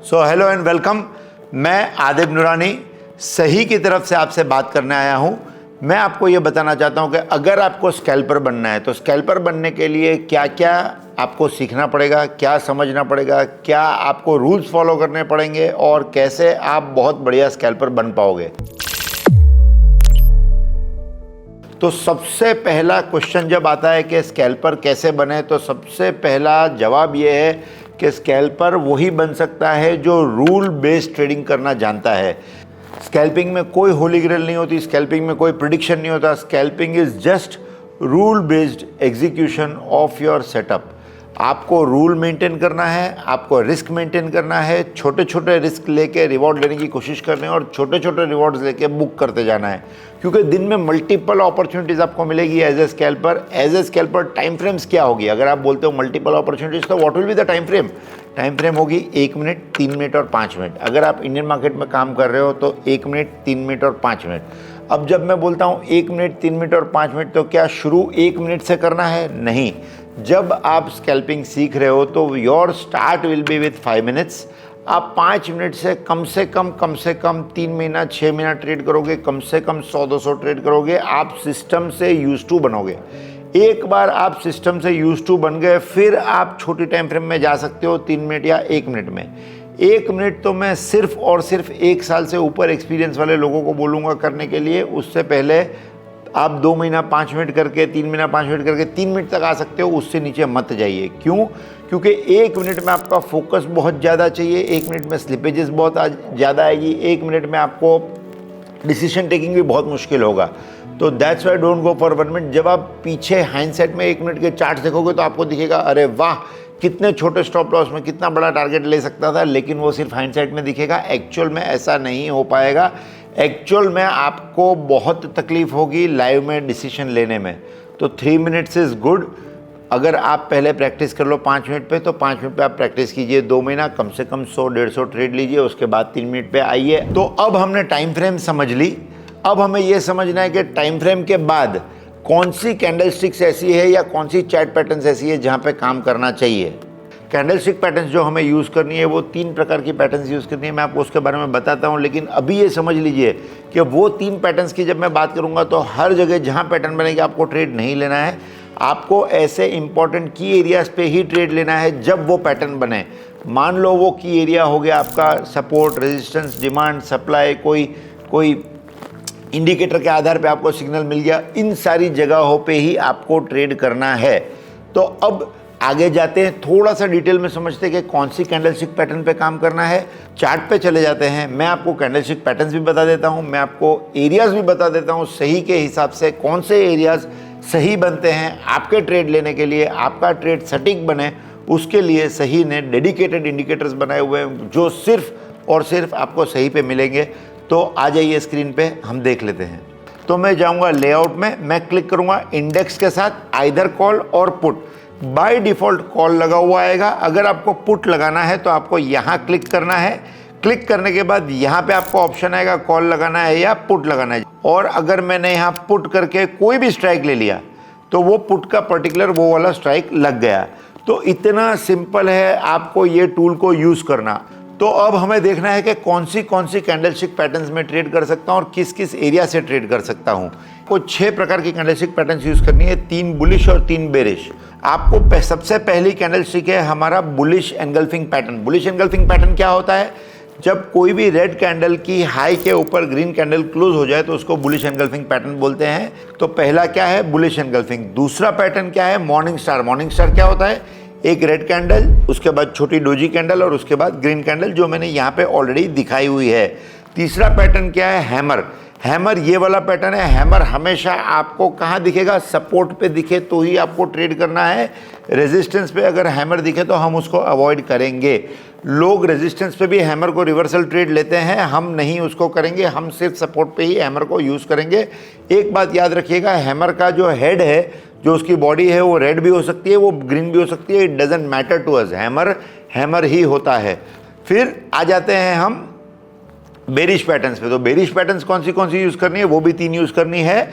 So hello and welcome. मैं आदिब नूरानी सही की तरफ से आपसे बात करने आया हूँ। मैं आपको ये बताना चाहता हूँ कि अगर आपको स्कैल्पर बनना है तो स्कैल्पर बनने के लिए क्या क्या आपको सीखना पड़ेगा, क्या समझना पड़ेगा, क्या आपको रूल्स फॉलो करने पड़ेंगे और कैसे आप बहुत बढ़िया स्कैल्पर बन पाओगे। तो सबसे पहला क्वेश्चन जब आता है कि स्कैल्पर कैसे बने, तो सबसे पहला जवाब ये है कि स्कैल्पर वही बन सकता है जो रूल बेस्ड ट्रेडिंग करना जानता है। स्कैल्पिंग में कोई होली ग्रेल नहीं होती, स्कैल्पिंग में कोई प्रिडिक्शन नहीं होता। Scalping is just rule based execution of your setup. आपको रूल मेंटेन करना है, आपको रिस्क मेंटेन करना है, छोटे छोटे रिस्क लेके रिवॉर्ड लेने की कोशिश करनी है और छोटे छोटे रिवॉर्ड्स लेके बुक करते जाना है, क्योंकि दिन में मल्टीपल अपॉर्चुनिटीज़ आपको मिलेगी as a scalper. As a scalper time frames क्या होगी? अगर आप बोलते हो मल्टीपल अपॉर्चुनिटीज़, तो what will be the time frame? Time frame होगी 1 मिनट, 3 मिनट और 5 मिनट। अगर आप इंडियन मार्केट में काम कर रहे हो तो 1 मिनट, 3 मिनट और 5 मिनट। अब जब मैं बोलता हूँ 1 मिनट, 3 मिनट और 5 मिनट, तो क्या शुरू 1 मिनट से करना है? नहीं। जब आप स्कैल्पिंग सीख रहे हो तो your start will be with 5 minutes. आप 5 मिनट से कम से कम 3 महीना 6 महीना ट्रेड करोगे, कम से कम 100-200 ट्रेड करोगे। आप सिस्टम से यूज टू बनोगे। एक बार आप सिस्टम से यूज टू बन गए, फिर आप छोटी टाइम फ्रेम में जा सकते हो 3 मिनट या 1 मिनट में। 1 मिनट तो मैं सिर्फ और सिर्फ 1 साल से ऊपर एक्सपीरियंस वाले लोगों को बोलूँगा करने के लिए। उससे पहले आप 2 महीना 5 मिनट करके, 3 महीना 5 मिनट करके 3 मिनट तक आ सकते हो, उससे नीचे मत जाइए। क्यों? क्योंकि 1 मिनट में आपका फोकस बहुत ज़्यादा चाहिए, 1 मिनट में स्लिपेजेस बहुत ज़्यादा आएगी, 1 मिनट में आपको डिसीजन टेकिंग भी बहुत मुश्किल होगा। तो that's why don't go for 1 minute. जब आप पीछे हाइंडसेट में 1 मिनट के चार्ट देखोगे तो आपको दिखेगा, अरे वाह, कितने छोटे स्टॉप लॉस में कितना बड़ा टारगेट ले सकता था, लेकिन वो सिर्फ हाइंडसेट में दिखेगा। एक्चुअल में ऐसा नहीं हो पाएगा। एक्चुअल में आपको बहुत तकलीफ होगी लाइव में डिसीजन लेने में। तो 3 मिनट्स इज़ गुड। अगर आप पहले प्रैक्टिस कर लो 5 मिनट पे, तो 5 मिनट पे आप प्रैक्टिस कीजिए 2 महीना, कम से कम 100-150 ट्रेड लीजिए, उसके बाद 3 मिनट पे आइए। तो अब हमने टाइम फ्रेम समझ ली। अब हमें ये समझना है कि टाइम फ्रेम के बाद कौन सी कैंडलस्टिक्स ऐसी है या कौन सी चार्ट पैटर्न्स ऐसी है जहाँ पे काम करना चाहिए। कैंडलस्टिक पैटर्न्स जो हमें यूज़ करनी है, वो 3 प्रकार की पैटर्न्स यूज़ करनी है। मैं आपको उसके बारे में बताता हूँ, लेकिन अभी ये समझ लीजिए कि वो 3 पैटर्न्स की जब मैं बात करूँगा तो हर जगह जहाँ पैटर्न बनेगा आपको ट्रेड नहीं लेना है। आपको ऐसे इंपॉर्टेंट की एरियाज़ पे ही ट्रेड लेना है जब वो पैटर्न बने। मान लो वो की एरिया हो गया आपका सपोर्ट, रेजिस्टेंस, डिमांड, सप्लाई, कोई इंडिकेटर के आधार पे आपको सिग्नल मिल गया, इन सारी जगहों पे ही आपको ट्रेड करना है। तो अब आगे जाते हैं, थोड़ा सा डिटेल में समझते हैं कि कौन सी कैंडलस्टिक पैटर्न पे काम करना है। चार्ट पे चले जाते हैं। मैं आपको कैंडलस्टिक पैटर्न्स भी बता देता हूँ, मैं आपको एरियाज़ भी बता देता हूँ। सही के हिसाब से कौन से एरियाज़ सही बनते हैं आपके ट्रेड लेने के लिए, आपका ट्रेड सटीक बने, उसके लिए सही ने डेडिकेटेड इंडिकेटर्स बनाए हुए हैं जो सिर्फ और सिर्फ आपको सही पे मिलेंगे। तो आ जाइए स्क्रीन पे, हम देख लेते हैं। तो मैं जाऊंगा लेआउट में, मैं क्लिक करूंगा इंडेक्स के साथ आइदर कॉल और पुट। बाय डिफ़ॉल्ट कॉल लगा हुआ आएगा। अगर आपको पुट लगाना है तो आपको यहाँ क्लिक करना है। क्लिक करने के बाद यहाँ पे आपको ऑप्शन आएगा कॉल लगाना है या पुट लगाना है। और अगर मैंने यहाँ पुट करके कोई भी स्ट्राइक ले लिया तो वो पुट का पर्टिकुलर वो वाला स्ट्राइक लग गया। तो इतना सिंपल है आपको ये टूल को यूज़ करना। तो अब हमें देखना है कि कौन सी कैंडलस्टिक पैटर्न्स में ट्रेड कर सकता हूँ और किस किस एरिया से ट्रेड कर सकता हूँ। को 6 प्रकार की कैंडलस्टिक पैटर्न्स यूज़ करनी है, 3 बुलिश और 3 बेरिश। आपको सबसे पहली कैंडलस्टिक है हमारा bullish engulfing pattern. Bullish engulfing pattern क्या होता है? जब कोई भी रेड कैंडल की हाई के ऊपर ग्रीन कैंडल क्लोज हो जाए तो उसको बुलिश एंगल्फिंग पैटर्न बोलते हैं। तो पहला क्या है? Bullish engulfing. दूसरा पैटर्न क्या है? Morning star. मॉर्निंग स्टार क्या होता है? एक रेड कैंडल, उसके बाद छोटी डोजी कैंडल और उसके बाद ग्रीन कैंडल, जो मैंने यहाँ पे ऑलरेडी दिखाई हुई है। तीसरा पैटर्न क्या है? हैमर। हैमर ये वाला पैटर्न है। हैमर हमेशा आपको कहाँ दिखेगा? सपोर्ट पे दिखे तो ही आपको ट्रेड करना है। रेजिस्टेंस पे अगर हैमर दिखे तो हम उसको अवॉइड करेंगे। लोग रेजिस्टेंस पे भी हैमर को रिवर्सल ट्रेड लेते हैं, हम नहीं उसको करेंगे। हम सिर्फ सपोर्ट पे ही हैमर को यूज़ करेंगे। एक बात याद रखिएगा, हैमर का जो हेड है, जो उसकी बॉडी है, वो रेड भी हो सकती है, वो ग्रीन भी हो सकती है। It doesn't matter to us. Hammer ही होता है। फिर आ जाते हैं हम बेरिश पैटर्न्स पे। तो बेरिश पैटर्न्स कौन सी यूज़ करनी है? वो भी 3 यूज़ करनी है।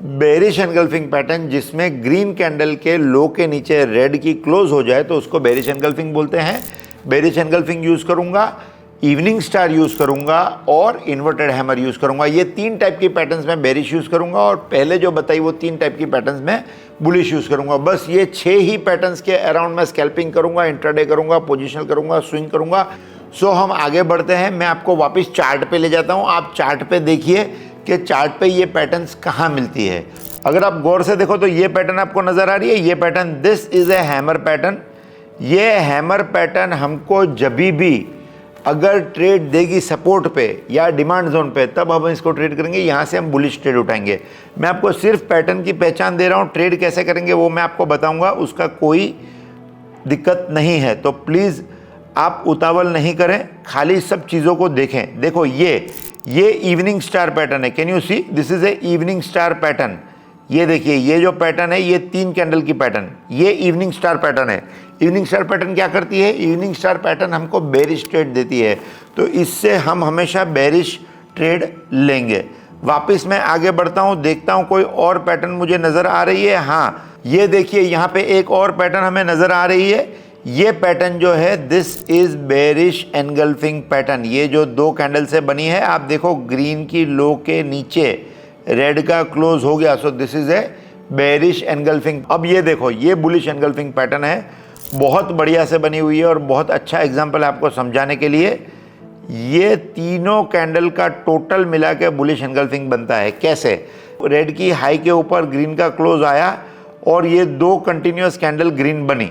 बेरिश एनगल्फिंग पैटर्न, जिसमें ग्रीन कैंडल के लो के नीचे रेड की क्लोज हो जाए तो उसको बेरिश एनगल्फिंग बोलते हैं। बेरिश एनगल्फिंग यूज़ करूँगा, इवनिंग स्टार यूज़ करूँगा और इन्वर्टेड हैमर यूज़ करूँगा। ये 3 टाइप की पैटर्न्स में बेरिश यूज़ करूँगा और पहले जो बताई वो 3 टाइप की पैटर्न्स में बुलिश यूज़ करूँगा। बस ये 6 ही पैटर्न्स के अराउंड मैं स्कैल्पिंग करूँगा, इंट्राडे करूँगा, पोजिशनल करूँगा, स्विंग करूँगा। सो हम आगे बढ़ते हैं, मैं आपको वापस चार्ट पे ले जाता हूँ। आप चार्ट पे देखिए कि चार्ट पे ये पैटर्न्स कहाँ मिलती है। अगर आप गौर से देखो तो ये पैटर्न आपको नज़र आ रही है, ये pattern, this is A hammer pattern. ये हैमर पैटर्न हमको जभी भी अगर ट्रेड देगी सपोर्ट पे या डिमांड जोन पे, तब हम इसको ट्रेड करेंगे, यहाँ से हम बुलिश ट्रेड उठाएंगे। मैं आपको सिर्फ पैटर्न की पहचान दे रहा हूँ, ट्रेड कैसे करेंगे वो मैं आपको बताऊँगा, उसका कोई दिक्कत नहीं है। तो प्लीज़ आप उतावल नहीं करें, खाली सब चीज़ों को देखें। देखो ये इवनिंग स्टार पैटर्न है, can you see, this is a evening star pattern. ये देखिए, ये जो पैटर्न है ये 3 कैंडल की पैटर्न, ये इवनिंग स्टार पैटर्न है। इवनिंग स्टार पैटर्न क्या करती है? इवनिंग स्टार पैटर्न हमको बेरिश ट्रेड देती है, तो इससे हम हमेशा बेरिश ट्रेड लेंगे। वापस मैं आगे बढ़ता हूँ, देखता हूँ कोई और पैटर्न मुझे नज़र आ रही है। हाँ, ये देखिए यहाँ पे एक और पैटर्न हमें नज़र आ रही है। ये पैटर्न जो है, this is bearish engulfing pattern. ये जो 2 कैंडल से बनी है, आप देखो ग्रीन की लो के नीचे रेड का क्लोज हो गया, so this is A bearish engulfing. अब ये देखो, ये बुलिश एनगल्फिंग पैटर्न है, बहुत बढ़िया से बनी हुई है और बहुत अच्छा एग्जांपल है आपको समझाने के लिए। ये तीनों कैंडल का टोटल मिला के बुलिश एनगल्फिंग बनता है। कैसे? रेड की हाई के ऊपर ग्रीन का क्लोज आया और ये 2 कंटिन्यूस कैंडल ग्रीन बनी।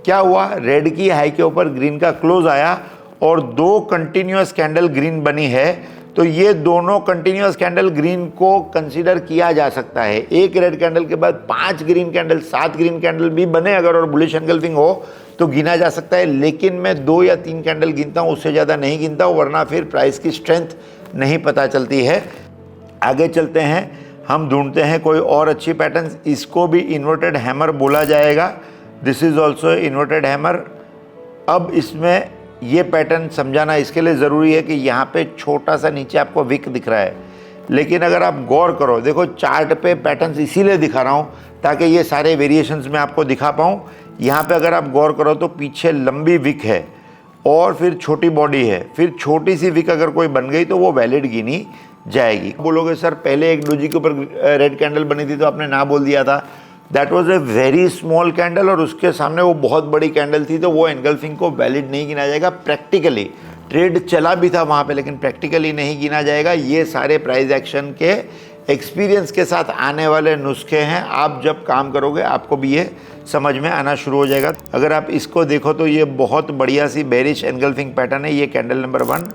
क्या हुआ? रेड की हाई के ऊपर ग्रीन का क्लोज आया और 2 कंटिन्यूस कैंडल ग्रीन बनी है, तो ये दोनों कंटिन्यूस कैंडल ग्रीन को कंसीडर किया जा सकता है। एक रेड कैंडल के बाद 5 ग्रीन कैंडल, 7 ग्रीन कैंडल भी बने अगर और बुलिश एनगल्फिंग हो तो गिना जा सकता है। लेकिन मैं 2 या 3 कैंडल गिनता हूँ, उससे ज़्यादा नहीं गिनता हूँ, वरना फिर प्राइस की स्ट्रेंथ नहीं पता चलती है। आगे चलते हैं, हम ढूंढते हैं कोई और अच्छी पैटर्न। इसको भी इन्वर्टेड हैमर बोला जाएगा, this is also inverted hammer. अब इसमें ये पैटर्न समझाना इसके लिए ज़रूरी है कि यहाँ पे छोटा सा नीचे आपको विक दिख रहा है, लेकिन अगर आप गौर करो, देखो चार्ट पे पैटर्न्स इसीलिए दिखा रहा हूँ ताकि ये सारे वेरिएशंस में आपको दिखा पाऊँ। यहाँ पे अगर आप गौर करो तो पीछे लंबी विक है और फिर छोटी बॉडी है, फिर छोटी सी विक अगर कोई बन गई तो वो वैलिड गिनी जाएगी। बोलोगे सर पहले एक डोजी के ऊपर रेड कैंडल बनी थी तो आपने ना बोल दिया था, that was a very small candle और उसके सामने वो बहुत बड़ी कैंडल थी, तो वो एनगल्फिंग को वैलिड नहीं गिना जाएगा। प्रैक्टिकली ट्रेड चला भी था वहाँ पे, लेकिन प्रैक्टिकली नहीं गिना जाएगा। ये सारे प्राइस एक्शन के एक्सपीरियंस के साथ आने वाले नुस्खे हैं। आप जब काम करोगे आपको भी ये समझ में आना शुरू हो जाएगा। अगर आप इसको देखो तो ये बहुत बढ़िया सी बेरिश एनगल्फिंग पैटर्न है। ये कैंडल नंबर 1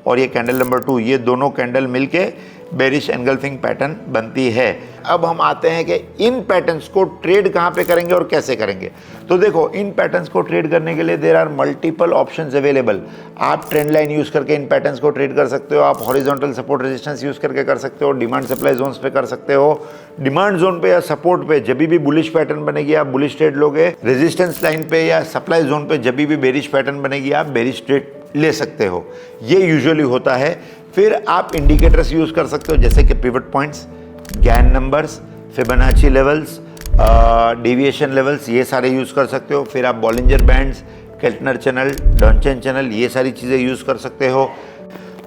और ये कैंडल नंबर 2, ये दोनों कैंडल मिलके बेरिश एनगल्फिंग पैटर्न बनती है। अब हम आते हैं कि इन पैटर्न्स को ट्रेड कहाँ पे करेंगे और कैसे करेंगे। तो देखो, इन पैटर्न्स को ट्रेड करने के लिए there are multiple options available. आप ट्रेंड लाइन यूज़ करके इन पैटर्न्स को ट्रेड कर सकते हो, आप हॉरिजॉन्टल सपोर्ट रेजिस्टेंस यूज़ करके कर सकते हो, डिमांड सप्लाई जोन्स पे कर सकते हो। डिमांड जोन पे या सपोर्ट पे जब भी बुलिश पैटर्न बनेगी आप बुलिश ट्रेड लोगे, रेजिस्टेंस लाइन पे या सप्लाई जोन पे जब भी बेरिश पैटर्न बनेगी आप बेरिश ट्रेड ले सकते हो। ये यूजुअली होता है। फिर आप इंडिकेटर्स यूज़ कर सकते हो जैसे कि pivot points, Gann numbers, Fibonacci levels, deviation levels, ये सारे यूज़ कर सकते हो। फिर आप Bollinger bands, Keltner channel, Donchian channel, ये सारी चीज़ें यूज़ कर सकते हो।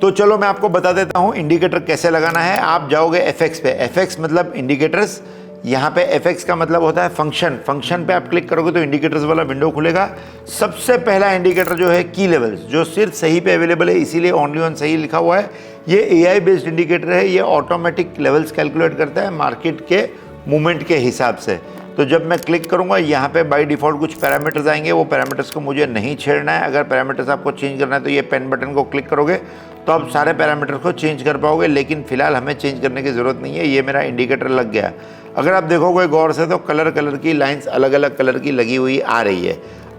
तो चलो मैं आपको बता देता हूँ इंडिकेटर कैसे लगाना है। आप जाओगे एफएक्स पे, एफएक्स मतलब इंडिकेटर्स, यहाँ पे एफएक्स का मतलब होता है फंक्शन। फंक्शन पे आप क्लिक करोगे तो इंडिकेटर्स वाला विंडो खुलेगा। सबसे पहला इंडिकेटर जो है की लेवल्स, जो सिर्फ सही पे अवेलेबल है, इसीलिए ओनली ऑन सही लिखा हुआ है। ये एआई बेस्ड इंडिकेटर है, ये ऑटोमेटिक लेवल्स कैलकुलेट करता है मार्केट के मूवमेंट के हिसाब से। तो जब मैं क्लिक करूंगा यहाँ पे बाय डिफ़ॉल्ट कुछ पैरामीटर्स आएंगे, वो पैरामीटर्स को मुझे नहीं छेड़ना है। अगर पैरामीटर्स आपको चेंज करना है तो ये पेन बटन को क्लिक करोगे तो आप सारे पैरामीटर्स को चेंज कर पाओगे, लेकिन फिलहाल हमें चेंज करने की ज़रूरत नहीं है। ये मेरा इंडिकेटर लग गया। अगर आप देखोगे गौर से तो कलर की लाइन्स अलग अलग कलर की लगी हुई आ रही है।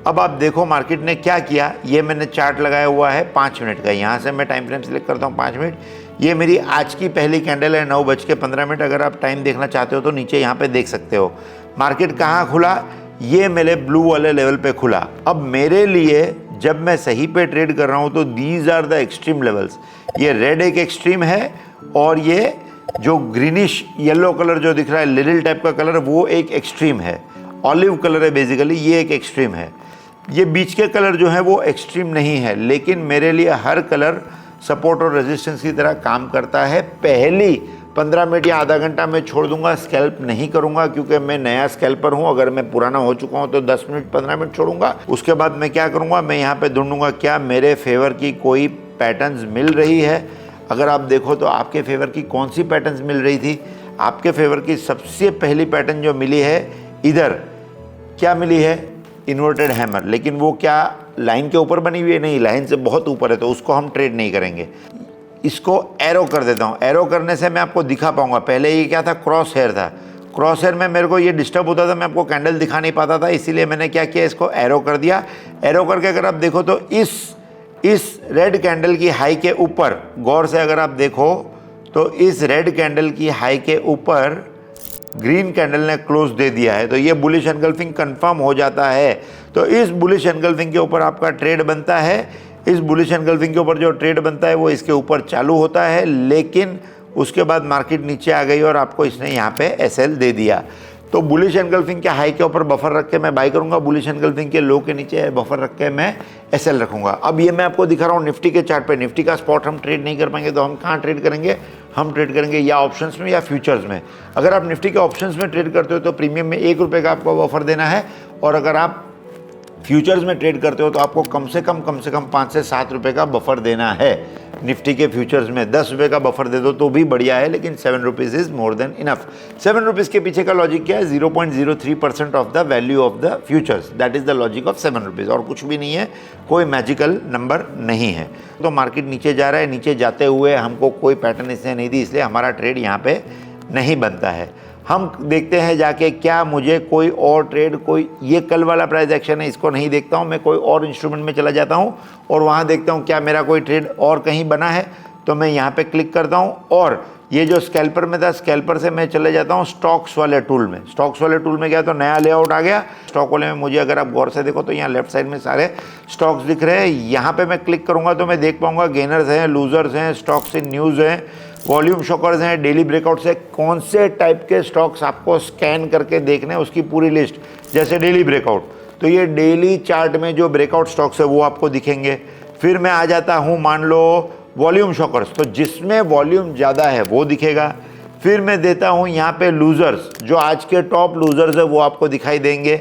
अब आप देखो मार्केट ने क्या किया। ये मैंने चार्ट लगाया हुआ है 5 मिनट का, यहाँ से मैं टाइम फ्रेम सेलेक्ट करता हूँ 5 मिनट। ये मेरी आज की पहली कैंडल है 9:15। अगर आप टाइम देखना चाहते हो तो नीचे यहाँ पे देख सकते हो। मार्केट कहाँ खुला, ये मेरे ब्लू वाले लेवल पे खुला। अब मेरे लिए जब मैं सही पे ट्रेड कर रहा हूँ तो these are the extreme levels. ये रेड एक एक्सट्रीम है और ये जो ग्रीनिश येलो कलर जो दिख रहा है, लिरिल टाइप का कलर, वो एक एक्सट्रीम है। ऑलिव कलर है बेसिकली, ये एक एक्सट्रीम है। ये बीच के कलर जो है वो एक्सट्रीम नहीं है, लेकिन मेरे लिए हर कलर सपोर्ट और रेजिस्टेंस की तरह काम करता है। पहली 15 मिनट या आधा घंटा मैं छोड़ दूंगा, स्कैल्प नहीं करूंगा क्योंकि मैं नया स्कैल्पर हूं। अगर मैं पुराना हो चुका हूं तो 10 मिनट 15 मिनट छोड़ूंगा। उसके बाद मैं क्या करूंगा, मैं यहाँ पे ढूंढूंगा क्या मेरे फेवर की कोई पैटर्न्स मिल रही है। अगर आप देखो तो आपके फेवर की कौन सी पैटर्न्स मिल रही थी, आपके फेवर की सबसे पहली पैटर्न जो मिली है इधर, क्या मिली है, इन्वर्टेड हैमर। लेकिन वो क्या लाइन के ऊपर बनी हुई है, नहीं, लाइन से बहुत ऊपर है, तो उसको हम ट्रेड नहीं करेंगे। इसको एरो कर देता हूँ। एरो करने से मैं आपको दिखा पाऊंगा। पहले ये क्या था, क्रॉस हेयर था। क्रॉस हेयर में मेरे को ये डिस्टर्ब होता था, मैं आपको कैंडल दिखा नहीं पाता था, इसीलिए मैंने क्या किया, इसको एरो कर दिया। एरो करके अगर आप देखो तो इस रेड कैंडल की हाई के ऊपर, गौर से अगर आप देखो तो इस रेड कैंडल की हाई के ऊपर ग्रीन कैंडल ने क्लोज दे दिया है, तो ये बुलिश एनगल्फिंग कंफर्म हो जाता है। तो इस बुलिश एनगल्फिंग के ऊपर आपका ट्रेड बनता है। इस बुलिश एनगल्फिंग के ऊपर जो ट्रेड बनता है वो इसके ऊपर चालू होता है, लेकिन उसके बाद मार्केट नीचे आ गई और आपको इसने यहाँ पे एसएल दे दिया। तो बुलिश एनगल्फिंग के हाई के ऊपर बफर रख के मैं बाई करूंगा, बुलिश एनगल्फिंग के लो के नीचे बफर रख के मैं एसएल रखूंगा। अब ये मैं आपको दिखा रहा हूँ निफ्टी के चार्ट पे। निफ्टी का स्पॉट हम ट्रेड नहीं कर पाएंगे, तो हम कहाँ ट्रेड करेंगे, हम ट्रेड करेंगे या ऑप्शंस में या फ्यूचर्स में। अगर आप निफ्टी के ऑप्शंस में ट्रेड करते हो तो प्रीमियम में 1 रुपये का आपको बफर देना है, और अगर आप फ्यूचर्स में ट्रेड करते हो तो आपको कम से कम 5 से 7 रुपये का बफर देना है। निफ्टी के फ्यूचर्स में 10 रुपये का बफर दे दो तो भी बढ़िया है, लेकिन 7 rupees is more than enough. 7 rupees के पीछे का लॉजिक क्या है, 0.03% of the value of the futures, that is the logic of 7 rupees, और कुछ भी नहीं है, कोई मैजिकल नंबर नहीं है। तो मार्केट नीचे जा रहा है, नीचे जाते हुए हमको कोई पैटर्न इसने नहीं दी, इसलिए हमारा ट्रेड यहाँ पे नहीं बनता है। हम देखते हैं जाके क्या मुझे कोई और ट्रेड, कोई ये कल वाला प्राइस एक्शन है, इसको नहीं देखता हूँ, मैं कोई और इंस्ट्रूमेंट में चला जाता हूँ और वहाँ देखता हूँ क्या मेरा कोई ट्रेड और कहीं बना है, तो मैं यहाँ पे क्लिक करता हूँ। और ये जो स्कैल्पर में था, स्कैल्पर से मैं चले जाता हूँ स्टॉक्स वाले टूल में। स्टॉक्स वाले टूल में गया तो नया लेआउट आ गया। स्टॉक वाले में मुझे, अगर आप गौर से देखो तो यहाँ लेफ्ट साइड में सारे स्टॉक्स दिख रहे हैं। यहाँ पे मैं क्लिक करूँगा तो मैं देख पाऊँगा गेनर्स हैं, लूजर्स हैं, स्टॉक्स इन न्यूज़ हैं, वॉल्यूम शॉकर्स हैं, डेली ब्रेकआउट्स है। कौन से टाइप के स्टॉक्स आपको स्कैन करके देखने, उसकी पूरी लिस्ट। जैसे डेली ब्रेकआउट, तो ये डेली चार्ट में जो ब्रेकआउट स्टॉक्स है वो आपको दिखेंगे। फिर मैं आ जाता हूँ मान लो वॉल्यूम शॉकर्स, तो जिसमें वॉल्यूम ज़्यादा है वो दिखेगा। फिर मैं देता हूँ यहाँ पे लूजर्स, जो आज के टॉप लूजर्स है वो आपको दिखाई देंगे।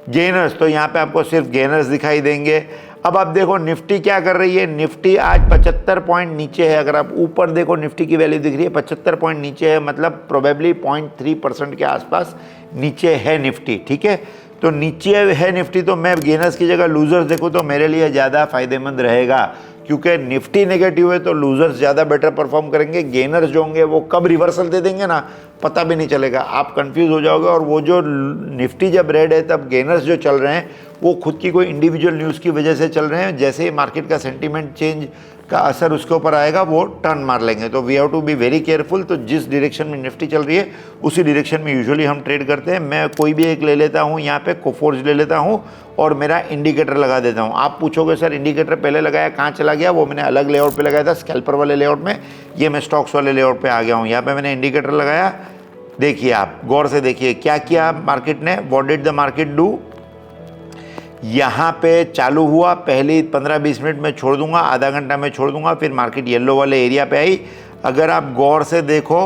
गेनर्स, तो यहाँ पे आपको सिर्फ गेनर्स दिखाई देंगे। अब आप देखो निफ्टी क्या कर रही है, निफ्टी आज 75 पॉइंट नीचे है। अगर आप ऊपर देखो निफ्टी की वैल्यू दिख रही है 75 पॉइंट नीचे है, मतलब प्रोबेबली 0.3% के आसपास नीचे है निफ्टी, ठीक है। तो नीचे है निफ्टी, तो मैं गेनर्स की जगह लूजर्स देखूँ तो मेरे लिए ज़्यादा फायदेमंद रहेगा, क्योंकि निफ्टी नेगेटिव है तो लूजर्स ज़्यादा बेटर परफॉर्म करेंगे। गेनर्स जो होंगे वो कब रिवर्सल दे देंगे ना, पता भी नहीं चलेगा, आप कंफ्यूज हो जाओगे। और वो जो निफ्टी जब रेड है तब गेनर्स जो चल रहे हैं वो खुद की कोई इंडिविजुअल न्यूज़ की वजह से चल रहे हैं। जैसे ही मार्केट का सेंटीमेंट चेंज का असर उसके ऊपर आएगा वो टर्न मार लेंगे। तो we have to be very careful. तो जिस डायरेक्शन में निफ्टी चल रही है उसी डायरेक्शन में यूजुअली हम ट्रेड करते हैं। मैं कोई भी एक ले लेता हूँ, यहाँ पे कोफोर्ज ले लेता हूँ और मेरा इंडिकेटर लगा देता हूँ। आप पूछोगे सर इंडिकेटर पहले लगाया कहाँ चला गया, वो मैंने अलग लेआउट पे लगाया था, स्कैल्पर वाले लेआउट में। ये मैं स्टॉक्स वाले लेआउट पे आ गया हूँ। यहाँ पे मैंने इंडिकेटर लगाया, देखिए आप गौर से देखिए क्या किया मार्केट ने, what did the market do. यहाँ पे चालू हुआ, पहले 15-20 मिनट में छोड़ दूंगा, आधा घंटा में छोड़ दूंगा, फिर मार्केट येलो वाले एरिया पे आई। अगर आप गौर से देखो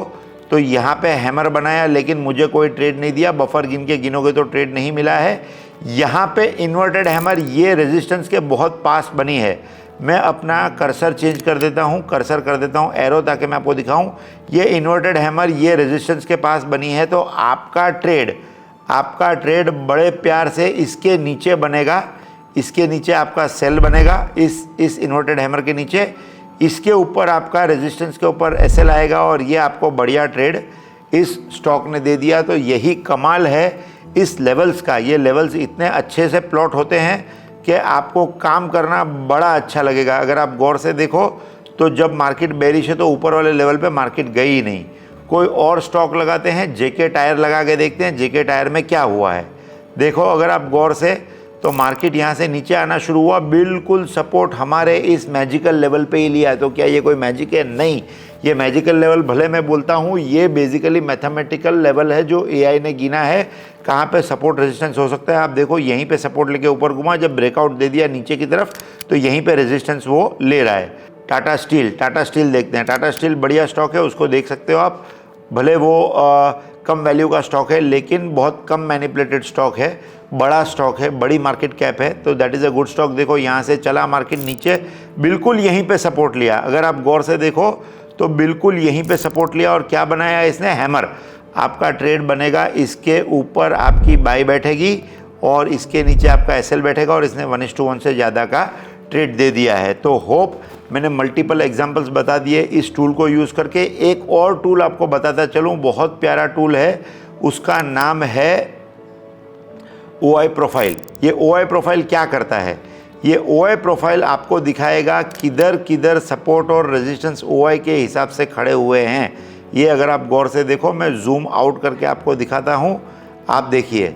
तो यहाँ पे हैमर बनाया, लेकिन मुझे कोई ट्रेड नहीं दिया। बफर गिन के गिनोगे तो ट्रेड नहीं मिला है। यहाँ पे इन्वर्टेड हैमर, ये रेजिस्टेंस के बहुत पास बनी है। मैं अपना कर्सर चेंज कर देता हूँ, कर्सर कर देता हूँ एरो, ताकि मैं आपको दिखाऊँ। ये इन्वर्टेड हैमर ये रेजिस्टेंस के पास बनी है, तो आपका ट्रेड बड़े प्यार से इसके नीचे बनेगा। इसके नीचे आपका सेल बनेगा, इस इन्वर्टेड हैमर के नीचे। इसके ऊपर आपका रेजिस्टेंस के ऊपर एसएल आएगा, और ये आपको बढ़िया ट्रेड इस स्टॉक ने दे दिया। तो यही कमाल है इस लेवल्स का। ये लेवल्स इतने अच्छे से प्लॉट होते हैं कि आपको काम करना बड़ा अच्छा लगेगा। अगर आप गौर से देखो तो जब मार्केट बेरिश है तो ऊपर वाले लेवल पे मार्केट गई ही नहीं। कोई और स्टॉक लगाते हैं, जेके टायर लगा के देखते हैं जेके टायर में क्या हुआ है। देखो अगर आप गौर से तो मार्केट यहाँ से नीचे आना शुरू हुआ, बिल्कुल सपोर्ट हमारे इस मैजिकल लेवल पे ही लिया। तो क्या ये कोई मैजिक है? नहीं, ये मैजिकल लेवल भले मैं बोलता हूँ, ये बेसिकली मैथमेटिकल लेवल है जो एआई ने गिना है कहाँ पे सपोर्ट रेजिस्टेंस हो सकता है। आप देखो यहीं पे सपोर्ट लेके ऊपर घुमा, जब ब्रेकआउट दे दिया नीचे की तरफ तो यहीं पे रेजिस्टेंस वो ले रहा है। टाटा स्टील देखते हैं। टाटा स्टील बढ़िया स्टॉक है, उसको देख सकते हो आप। भले वो कम वैल्यू का स्टॉक है लेकिन बहुत कम मैनिपुलेटेड स्टॉक है, बड़ा स्टॉक है, बड़ी मार्केट कैप है, तो that is a good stock. देखो यहाँ से चला मार्केट नीचे, बिल्कुल यहीं पे सपोर्ट लिया। अगर आप गौर से देखो तो बिल्कुल यहीं पे सपोर्ट लिया और क्या बनाया इसने? हैमर। आपका ट्रेड बनेगा, इसके ऊपर आपकी बाई बैठेगी और इसके नीचे आपका एसएल बैठेगा और इसने 1:1 से ज़्यादा का ट्रेड दे दिया है। तो होप मैंने मल्टीपल एग्जांपल्स बता दिए इस टूल को यूज़ करके। एक और टूल आपको बताता चलूँ, बहुत प्यारा टूल है, उसका नाम है OI प्रोफाइल। ये OI प्रोफाइल क्या करता है? ये OI प्रोफाइल आपको दिखाएगा किधर किधर सपोर्ट और रेजिस्टेंस OI के हिसाब से खड़े हुए हैं। ये अगर आप गौर से देखो, मैं जूम आउट करके आपको दिखाता हूँ। आप देखिए,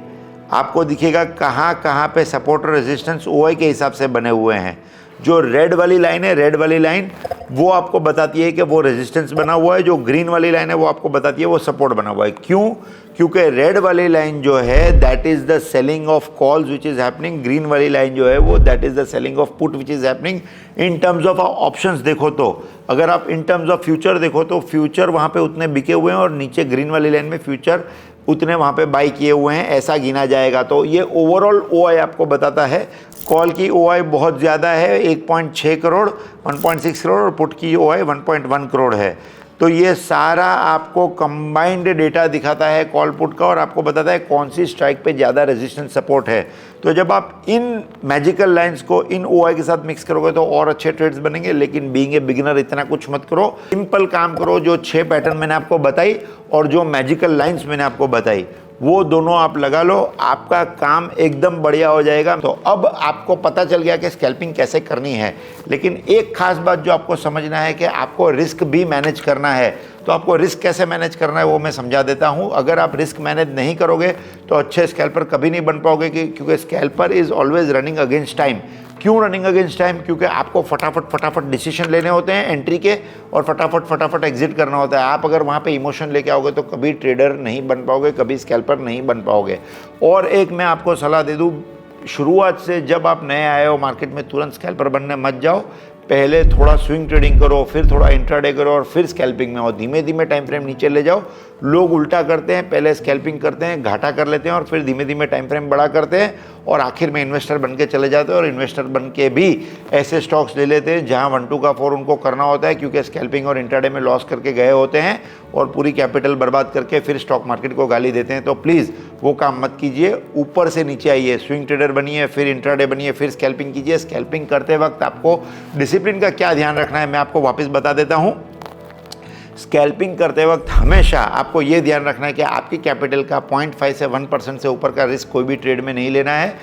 आपको दिखेगा कहाँ कहाँ पे सपोर्ट और रेजिस्टेंस OI के हिसाब से बने हुए हैं। जो रेड वाली लाइन है, रेड वाली लाइन वो आपको बताती है कि वो रेजिस्टेंस बना हुआ है। जो ग्रीन वाली लाइन है वो आपको बताती है वो सपोर्ट बना हुआ है। क्यों? क्योंकि रेड वाली लाइन जो है that is the selling of calls which is happening, green वाली लाइन जो है वो that is the selling of put which is happening. In terms of options देखो तो, अगर आप इन टर्म्स ऑफ फ्यूचर देखो तो फ्यूचर वहाँ पे उतने बिके हुए हैं और नीचे ग्रीन वाली लाइन में फ्यूचर उतने वहाँ पे बाई किए हुए हैं, ऐसा गिना जाएगा। तो ये ओवरऑल OI आपको बताता है। कॉल की OI बहुत ज़्यादा है, 1.6 करोड़, 1.6 करोड़, और पुट की OI 1.1 करोड़ है। तो ये सारा आपको कंबाइंड डेटा दिखाता है कॉल पुट का और आपको बताता है कौन सी स्ट्राइक पे ज़्यादा रेजिस्टेंस सपोर्ट है। तो जब आप इन मैजिकल लाइंस को इन OI के साथ मिक्स करोगे तो और अच्छे ट्रेड्स बनेंगे। लेकिन बीइंग ए बिगिनर इतना कुछ मत करो, सिंपल काम करो। जो 6 पैटर्न मैंने आपको बताई और जो मैजिकल लाइंस मैंने आपको बताई वो दोनों आप लगा लो, आपका काम एकदम बढ़िया हो जाएगा। तो अब आपको पता चल गया कि स्कैल्पिंग कैसे करनी है। लेकिन एक खास बात जो आपको समझना है कि आपको रिस्क भी मैनेज करना है। तो आपको रिस्क कैसे मैनेज करना है वो मैं समझा देता हूँ। अगर आप रिस्क मैनेज नहीं करोगे तो अच्छे स्कैल्पर कभी नहीं बन पाओगे, क्योंकि scalper is always running against time. क्यों रनिंग अगेंस्ट टाइम? क्योंकि आपको फटाफट डिसीजन लेने होते हैं एंट्री के और फटाफट एग्जिट करना होता है। आप अगर वहाँ पे इमोशन लेके आओगे तो कभी ट्रेडर नहीं बन पाओगे, कभी स्कैल्पर नहीं बन पाओगे। और एक मैं आपको सलाह दे दूँ, शुरुआत से जब आप नए आए हो मार्केट में तुरंत स्कैल्पर बनने मत जाओ। पहले थोड़ा स्विंग ट्रेडिंग करो, फिर थोड़ा इंट्राडे करो और फिर स्कैल्पिंग में आओ। धीमे धीमे टाइम फ्रेम नीचे ले जाओ। लोग उल्टा करते हैं, पहले स्कैल्पिंग करते हैं, घाटा कर लेते हैं और फिर धीमे धीमे टाइम फ्रेम बड़ा करते हैं और आखिर में इन्वेस्टर बन के चले जाते हैं। और इन्वेस्टर बन के भी ऐसे स्टॉक्स ले लेते हैं जहां 1-2 का 4 उनको करना होता है, क्योंकि स्कैल्पिंग और इंट्राडे में लॉस करके गए होते हैं और पूरी कैपिटल बर्बाद करके फिर स्टॉक मार्केट को गाली देते हैं। तो प्लीज़ वो काम मत कीजिए। ऊपर से नीचे आइए, स्विंग ट्रेडर बनिए, फिर इंट्राडे बनिए, फिर स्कैल्पिंग कीजिए। स्कैल्पिंग करते वक्त आपको डिसिप्लिन का क्या ध्यान रखना है मैं आपको वापस बता देता हूँ। स्कैल्पिंग करते वक्त हमेशा आपको ये ध्यान रखना है कि आपकी कैपिटल का 0.5 से 1% से ऊपर का रिस्क कोई भी ट्रेड में नहीं लेना है।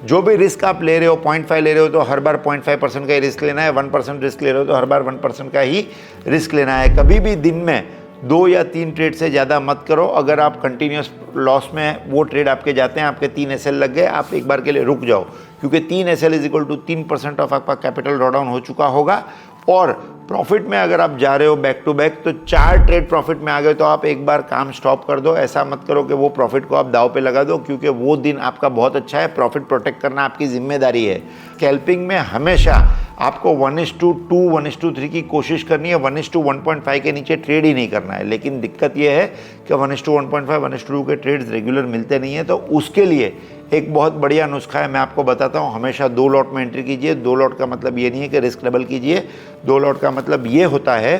जो भी रिस्क आप ले रहे हो, 0.5 ले रहे हो तो हर बार 0.5% का ही रिस्क लेना है। 1% रिस्क ले रहे हो तो हर बार 1% का ही रिस्क लेना है। कभी भी दिन में 2 या 3 ट्रेड से ज़्यादा मत करो। अगर आप कंटिन्यूस लॉस में वो ट्रेड आपके जाते हैं, आपके 3 SL लग गए, आप एक बार के लिए रुक जाओ, क्योंकि 3 SL is equal to 3% of आपका कैपिटल ड्रॉ डाउन हो चुका होगा। और प्रॉफिट में अगर आप जा रहे हो बैक टू बैक तो 4 ट्रेड प्रॉफिट में आ गए तो आप एक बार काम स्टॉप कर दो। ऐसा मत करो कि वो प्रॉफिट को आप दाव पे लगा दो, क्योंकि वो दिन आपका बहुत अच्छा है। प्रॉफिट प्रोटेक्ट करना आपकी जिम्मेदारी है। स्कैल्पिंग में हमेशा आपको 1:2, 1:3 की कोशिश करनी है। 1:1.5 के नीचे ट्रेड ही नहीं करना है। लेकिन दिक्कत यह है कि 1:1.5, 1:2 के ट्रेड्स रेगुलर मिलते नहीं है। तो उसके लिए एक बहुत बढ़िया नुस्खा है, मैं आपको बताता हूँ। हमेशा 2 लॉट में एंट्री कीजिए। 2 लॉट का मतलब ये नहीं है कि रिस्क डबल कीजिए। 2 लॉट का मतलब ये होता है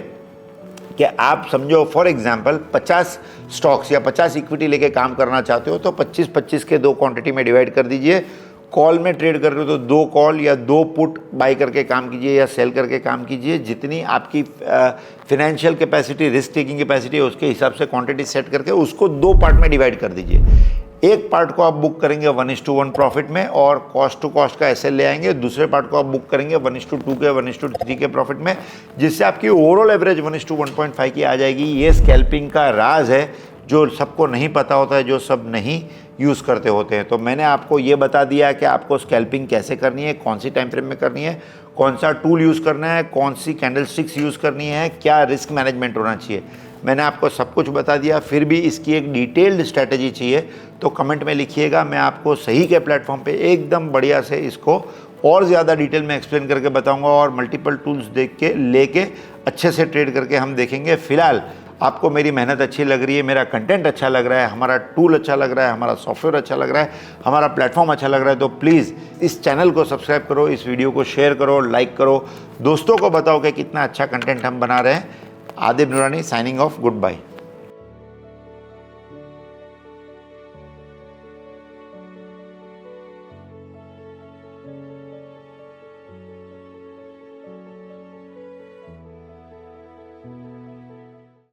कि आप समझो फॉर एग्जांपल 50 स्टॉक्स या 50 इक्विटी लेके काम करना चाहते हो तो 25-25 के 2 क्वांटिटी में डिवाइड कर दीजिए। कॉल में ट्रेड कर रहे हो तो 2 कॉल या 2 पुट बाई करके काम कीजिए या सेल करके काम कीजिए। जितनी आपकी financial capacity, risk taking capacity है, उसके हिसाब से क्वांटिटी सेट करके उसको 2 पार्ट में डिवाइड कर दीजिए। एक पार्ट को आप बुक करेंगे 1:1 प्रॉफिट में और कॉस्ट टू कॉस्ट का एसएल ले आएंगे। दूसरे पार्ट को आप बुक करेंगे 1:2 के, 1:3 के प्रॉफिट में, जिससे आपकी ओवरऑल एवरेज 1:1.5 की आ जाएगी। ये स्कैल्पिंग का राज है जो सबको नहीं पता होता है, जो सब नहीं यूज़ करते होते हैं। तो मैंने आपको ये बता दिया कि आपको स्कैल्पिंग कैसे करनी है, कौन सी टाइम फ्रेम में करनी है, कौन सा टूल यूज़ करना है, कौन सी कैंडल स्टिक्स यूज़ करनी है, क्या रिस्क मैनेजमेंट होना चाहिए। मैंने आपको सब कुछ बता दिया। फिर भी इसकी एक डिटेल्ड स्ट्रैटेजी चाहिए तो कमेंट में लिखिएगा, मैं आपको सही के प्लेटफॉर्म पे एकदम बढ़िया से इसको और ज़्यादा डिटेल में एक्सप्लेन करके बताऊंगा और मल्टीपल टूल्स देख के लेके अच्छे से ट्रेड करके हम देखेंगे। फिलहाल आपको मेरी मेहनत अच्छी लग रही है, मेरा कंटेंट अच्छा लग रहा है, हमारा टूल अच्छा लग रहा है, हमारा सॉफ्टवेयर अच्छा लग रहा है, हमारा प्लेटफॉर्म अच्छा लग रहा है, तो प्लीज़ इस चैनल को सब्सक्राइब करो, इस वीडियो को शेयर करो, लाइक करो, दोस्तों को बताओ कि कितना अच्छा कंटेंट हम बना रहे हैं। आदिब नूरानी साइनिंग ऑफ, गुड बाय।